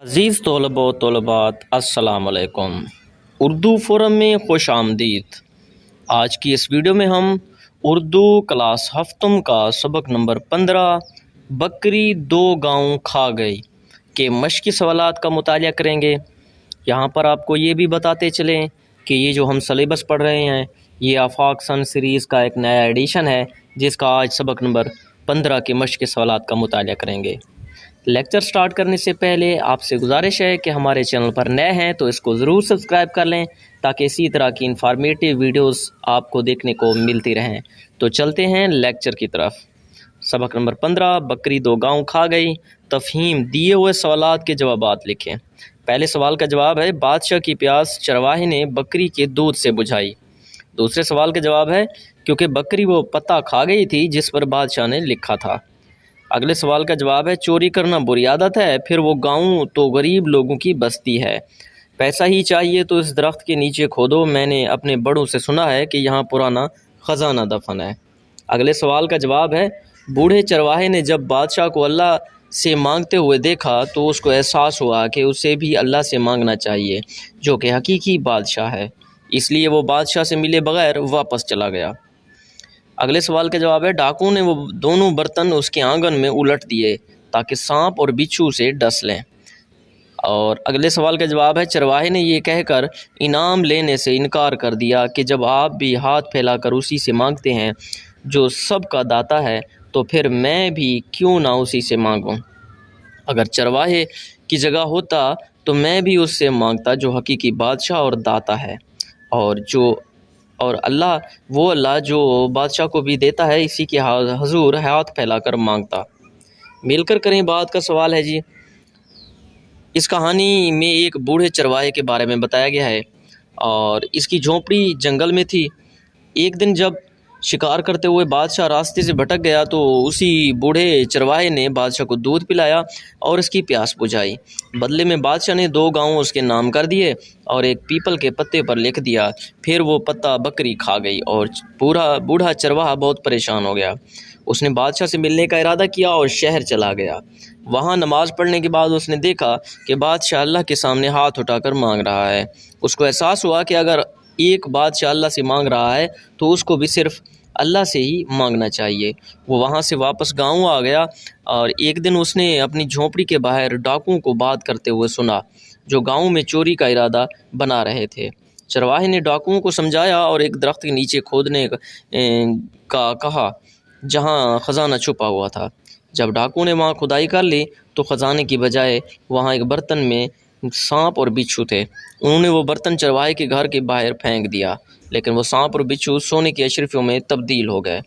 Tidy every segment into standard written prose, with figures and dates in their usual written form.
अज़ीज़ तलबा व तलबात अस्सलाम वालेकुम। उर्दू फोरम में खुश आमदीद। आज की इस वीडियो में हम उर्दू क्लास हफ्तम का सबक नंबर 15 बकरी दो गाँव खा गई के मश्की सवालात का मुतालिया करेंगे। यहाँ पर आपको ये भी बताते चलें कि ये जो हम सिलेबस पढ़ रहे हैं ये आफाक सन सीरीज़ का एक नया एडिशन है, जिसका आज सबक नंबर 15 के मश्की सवालात का मुतालिया करेंगे। लेक्चर स्टार्ट करने से पहले आपसे गुजारिश है कि हमारे चैनल पर नए हैं तो इसको ज़रूर सब्सक्राइब कर लें ताकि इसी तरह की इन्फॉर्मेटिव वीडियोस आपको देखने को मिलती रहें। तो चलते हैं लेक्चर की तरफ। सबक नंबर 15 बकरी दो गाँव खा गई। तफहीम दिए हुए सवालात के जवाबात लिखें। पहले सवाल का जवाब है बादशाह की प्यास चरवाहे ने बकरी के दूध से बुझाई। दूसरे सवाल का जवाब है क्योंकि बकरी वो पत्ता खा गई थी जिस पर बादशाह ने लिखा था। अगले सवाल का जवाब है चोरी करना बुरी आदत है, फिर वो गाँव तो गरीब लोगों की बस्ती है। पैसा ही चाहिए तो इस दरख्त के नीचे खोदो, मैंने अपने बड़ों से सुना है कि यहाँ पुराना ख़जाना दफन है। अगले सवाल का जवाब है बूढ़े चरवाहे ने जब बादशाह को अल्लाह से मांगते हुए देखा तो उसको एहसास हुआ कि उसे भी अल्लाह से मांगना चाहिए जो कि हकीकी बादशाह है, इसलिए वो बादशाह से मिले बगैर वापस चला गया। अगले सवाल का जवाब है डाकू ने वो दोनों बर्तन उसके आंगन में उलट दिए ताकि सांप और बिच्छू से डस लें। और अगले सवाल का जवाब है चरवाहे ने ये कहकर इनाम लेने से इनकार कर दिया कि जब आप भी हाथ फैलाकर उसी से मांगते हैं जो सब का दाता है तो फिर मैं भी क्यों ना उसी से मांगूं। अगर चरवाहे की जगह होता तो मैं भी उससे मांगता जो हकीकी बादशाह और दाता है, और अल्लाह जो बादशाह को भी देता है, इसी के हजूर हाथ फैलाकर मांगता। मिलकर करें बात का सवाल है जी। इस कहानी में एक बूढ़े चरवाहे के बारे में बताया गया है और इसकी झोंपड़ी जंगल में थी। एक दिन जब शिकार करते हुए बादशाह रास्ते से भटक गया तो उसी बूढ़े चरवाहे ने बादशाह को दूध पिलाया और इसकी प्यास बुझाई। बदले में बादशाह ने 2 गाँव उसके नाम कर दिए और एक पीपल के पत्ते पर लिख दिया। फिर वो पत्ता बकरी खा गई और बूढ़ा चरवाहा बहुत परेशान हो गया। उसने बादशाह से मिलने का इरादा किया और शहर चला गया। वहाँ नमाज़ पढ़ने के बाद उसने देखा कि बादशाह अल्लाह के सामने हाथ उठाकर मांग रहा है। उसको एहसास हुआ कि अगर एक बादशाह अल्लाह से मांग रहा है तो उसको भी सिर्फ अल्लाह से ही मांगना चाहिए। वो वहाँ से वापस गाँव आ गया और एक दिन उसने अपनी झोंपड़ी के बाहर डाकुओं को बात करते हुए सुना जो गाँव में चोरी का इरादा बना रहे थे। चरवाहे ने डाकुओं को समझाया और एक दरख्त के नीचे खोदने का कहा जहाँ ख़जाना छुपा हुआ था। जब डाकुओं ने वहाँ खुदाई कर ली तो ख़जाने की बजाय वहाँ एक बर्तन में सांप और बिच्छू थे। उन्होंने वो बर्तन चरवाहे के घर के बाहर फेंक दिया, लेकिन वो सांप और बिच्छू सोने की अशरफियों में तब्दील हो गए।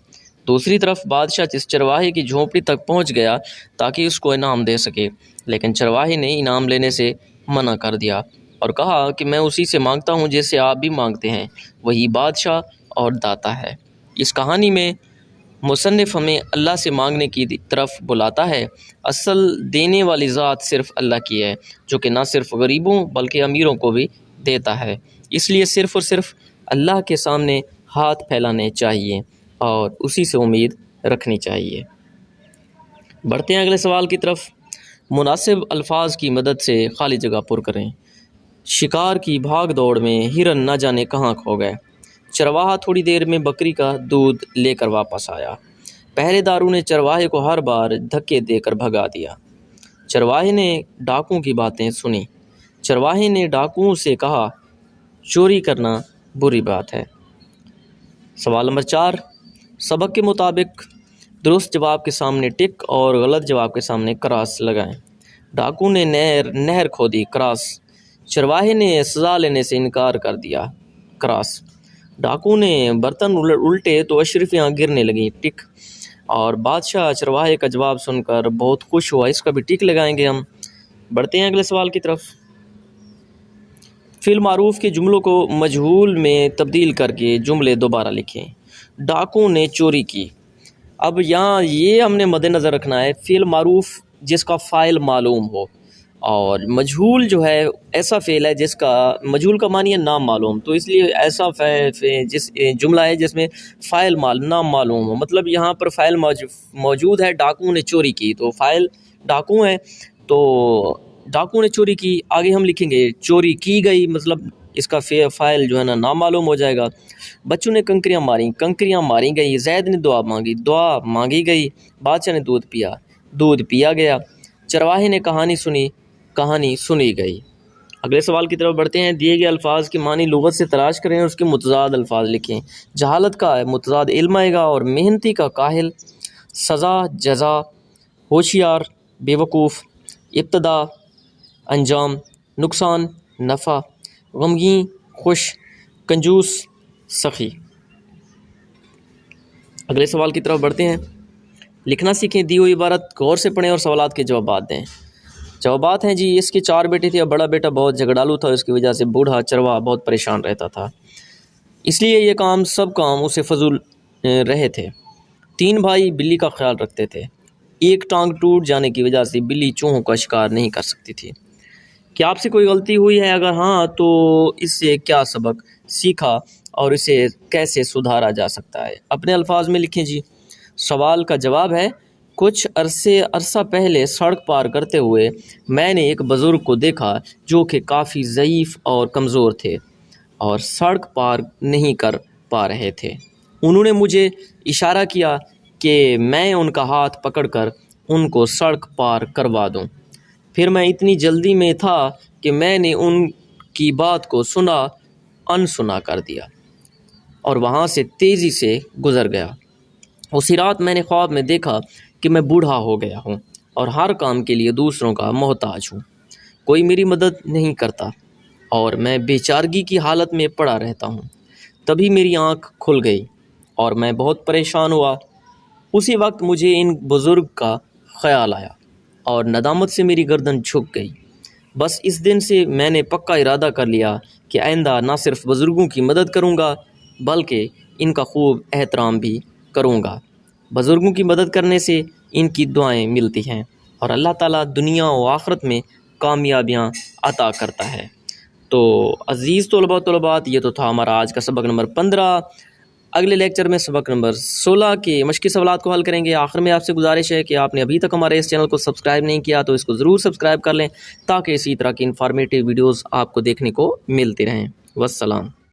दूसरी तरफ बादशाह इस चरवाहे की झोंपड़ी तक पहुंच गया ताकि उसको इनाम दे सके, लेकिन चरवाहे ने इनाम लेने से मना कर दिया और कहा कि मैं उसी से मांगता हूं जैसे आप भी मांगते हैं, वही बादशाह और दाता है। इस कहानी में मुसन्निफ़ हमें अल्लाह से मांगने की तरफ बुलाता है। असल देने वाली ज़ात सिर्फ़ अल्लाह की है जो कि ना सिर्फ गरीबों बल्कि अमीरों को भी देता है, इसलिए सिर्फ़ और सिर्फ अल्लाह के सामने हाथ फैलाने चाहिए और उसी से उम्मीद रखनी चाहिए। बढ़ते हैं अगले सवाल की तरफ। मुनासिब अल्फाज की मदद से खाली जगह पुर करें। शिकार की भाग दौड़ में हिरन न जाने कहाँ खो गए। चरवाहा थोड़ी देर में बकरी का दूध लेकर वापस आया। पहरेदारों ने चरवाहे को हर बार धक्के देकर भगा दिया। चरवाहे ने डाकुओं की बातें सुनी। चरवाहे ने डाकुओं से कहा चोरी करना बुरी बात है। सवाल नंबर 4 सबक के मुताबिक दुरुस्त जवाब के सामने टिक और गलत जवाब के सामने क्रॉस लगाएं। डाकू ने नहर खोदी, क्रॉस। चरवाहे ने सज़ा लेने से इनकार कर दिया, क्रॉस। डाकू ने बर्तन उल्टे तो अशरफियाँ गिरने लगी, टिक। और बादशाह चरवाहे का जवाब सुनकर बहुत खुश हुआ, इसका भी टिक लगाएंगे हम। बढ़ते हैं अगले सवाल की तरफ। फिल मारूफ के जुमलों को मजहूल में तब्दील करके जुमले दोबारा लिखें। डाकू ने चोरी की। अब यहाँ ये हमने मद्देनज़र रखना है फिल मारूफ जिसका फ़ाइल मालूम हो, और मजहूल जो है ऐसा फ़ेल है जिसका मजहूल का मानी है नाम मालूम, तो इसलिए ऐसा जिस जुमला है जिसमें फ़ाइल नाम मालूम हो। मतलब यहाँ पर फ़ाइल मौजूद है, डाकू ने चोरी की, तो फ़ाइल डाकू है, तो ڈاکو نے چوری کی، آگے ہم لکھیں گے چوری کی گئی، مطلب اس کا فائل جو ہے نا نامعلوم ہو جائے گا۔ بچوں نے کنکریاں ماری، کنکریاں ماری گئی۔ زید نے دعا مانگی، دعا مانگی گئی۔ بادشاہ نے دودھ پیا، دودھ پیا گیا۔ چرواہے نے کہانی سنی، کہانی سنی گئی۔ اگلے سوال کی طرف بڑھتے ہیں۔ دیے گئے الفاظ کی معنی لغت سے تلاش کریں اور اس کے متضاد الفاظ لکھیں۔ جہالت کا متضاد علم آئے گا اور محنتی کا کاہل، سزا جزا، ہوشیار بیوقوف، ابتدا انجام، نقصان نفع، غمگین خوش، کنجوس سخی۔ اگلے سوال کی طرف بڑھتے ہیں۔ لکھنا سیکھیں، دی ہوئی عبارت غور سے پڑھیں اور سوالات کے جوابات دیں۔ جوابات ہیں جی، اس کے 4 بیٹے تھے اور بڑا بیٹا بہت جھگڑالو تھا، اس کی وجہ سے بوڑھا چرواہا بہت پریشان رہتا تھا، اس لیے یہ سب کام اسے فضول رہے تھے۔ 3 بھائی بلی کا خیال رکھتے تھے۔ ایک ٹانگ ٹوٹ جانے کی وجہ سے بلی چوہوں کا شکار نہیں کر سکتی تھی۔ کیا آپ سے کوئی غلطی ہوئی ہے؟ اگر ہاں تو اس سے کیا سبق سیکھا اور اسے کیسے سدھارا جا سکتا ہے؟ اپنے الفاظ میں لکھیں جی۔ سوال کا جواب ہے، کچھ عرصہ پہلے سڑک پار کرتے ہوئے میں نے ایک بزرگ کو دیکھا جو کہ کافی ضعیف اور کمزور تھے اور سڑک پار نہیں کر پا رہے تھے۔ انہوں نے مجھے اشارہ کیا کہ میں ان کا ہاتھ پکڑ کر ان کو سڑک پار کروا دوں۔ پھر میں اتنی جلدی میں تھا کہ میں نے ان کی بات کو انسنا کر دیا اور وہاں سے تیزی سے گزر گیا۔ اسی رات میں نے خواب میں دیکھا کہ میں بوڑھا ہو گیا ہوں اور ہر کام کے لیے دوسروں کا محتاج ہوں، کوئی میری مدد نہیں کرتا اور میں بے چارگی کی حالت میں پڑا رہتا ہوں۔ تبھی میری آنکھ کھل گئی اور میں بہت پریشان ہوا۔ اسی وقت مجھے ان بزرگ کا خیال آیا اور ندامت سے میری گردن جھک گئی۔ بس اس دن سے میں نے پکا ارادہ کر لیا کہ آئندہ نہ صرف بزرگوں کی مدد کروں گا بلکہ ان کا خوب احترام بھی کروں گا۔ بزرگوں کی مدد کرنے سے ان کی دعائیں ملتی ہیں اور اللہ تعالیٰ دنیا و آخرت میں کامیابیاں عطا کرتا ہے۔ تو عزیز طلباء یہ تو تھا ہمارا آج کا سبق نمبر 15۔ اگلے لیکچر میں سبق نمبر 16 کے مشقی سوالات کو حل کریں گے۔ آخر میں آپ سے گزارش ہے کہ آپ نے ابھی تک ہمارے اس چینل کو سبسکرائب نہیں کیا تو اس کو ضرور سبسکرائب کر لیں تاکہ اسی طرح کی انفارمیٹیو ویڈیوز آپ کو دیکھنے کو ملتی رہیں۔ والسلام۔